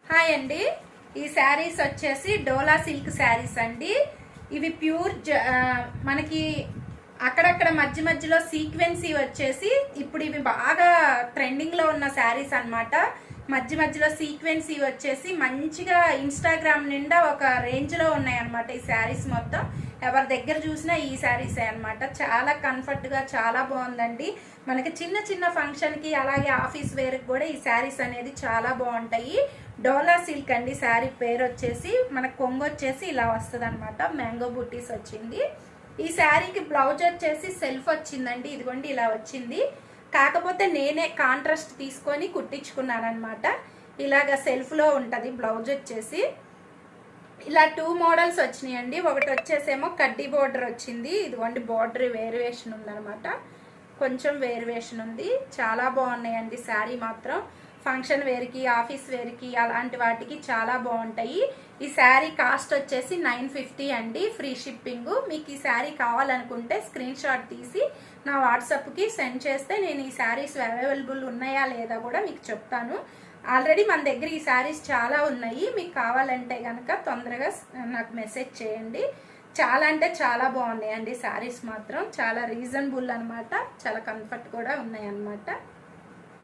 Hi అండి, ఈ శారీస్ వచ్చేసి డోలా సిల్క్ శారీస్ అండి. ఇవి ప్యూర్ మనకి అక్కడక్కడ మధ్య మధ్యలో సీక్వెన్సీ వచ్చేసి ఇప్పుడు ఇవి బాగా ట్రెండింగ్ లో ఉన్న శారీస్ అన్నమాట. మధ్య మధ్యలో సీక్వెన్సీ వచ్చేసి మంచిగా ఇన్స్టాగ్రామ్ నిండా ఒక రేంజ్ లో ఉన్నాయి అన్నమాట. ఈ శారీస్ మొత్తం ఎవరి దగ్గర చూసినా ఈ శారీసే అన్నమాట. చాలా కంఫర్ట్ గా చాలా బాగుందండి. మనకి చిన్న చిన్న ఫంక్షన్ కి అలాగే ఆఫీస్ వేర్ కూడా ఈ శారీస్ అనేది చాలా బాగుంటాయి. డోలా సిల్క్ అండి శారీ పేరు వచ్చేసి. మన కొంగు వచ్చేసి ఇలా వస్తుంది అనమాట, మ్యాంగో బుట్టీస్ వచ్చింది. ఈ శారీకి బ్లౌజ్ వచ్చేసి సెల్ఫ్ వచ్చిందండి, ఇదిగోండి ఇలా వచ్చింది. కాకపోతే నేనే కాంట్రాస్ట్ తీసుకొని కుట్టించుకున్నాను అనమాట. ఇలాగ సెల్ఫ్ లో ఉంటది బ్లౌజ్ వచ్చేసి. ఇలా 2 మోడల్స్ వచ్చినాయండి. ఒకటి వచ్చేసేమో కడ్డీ బోర్డర్ వచ్చింది, ఇదిగోండి బోర్డర్ వేరియేషన్ ఉందనమాట, కొంచెం వేరియేషన్ ఉంది. చాలా బాగున్నాయండి శారీ మాత్రం. ఫంక్షన్ వేర్కి, ఆఫీస్ వేర్కి అలాంటి వాటికి చాలా బాగుంటాయి. ఈ శారీ కాస్ట్ వచ్చేసి 950 అండి, ఫ్రీ షిప్పింగ్. మీకు ఈ శారీ కావాలనుకుంటే స్క్రీన్ షాట్ తీసి నా వాట్సాప్కి సెండ్ చేస్తే నేను ఈ శారీస్ అవైలబుల్ ఉన్నాయా లేదా కూడా మీకు చెప్తాను. ఆల్రెడీ మన దగ్గర ఈ శారీస్ చాలా ఉన్నాయి. మీకు కావాలంటే కనుక తొందరగా నాకు మెసేజ్ చేయండి. చాలా అంటే చాలా బాగున్నాయండి శారీస్ మాత్రం. చాలా రీజనబుల్ అనమాట, చాలా కంఫర్ట్ కూడా ఉన్నాయి అన్నమాట.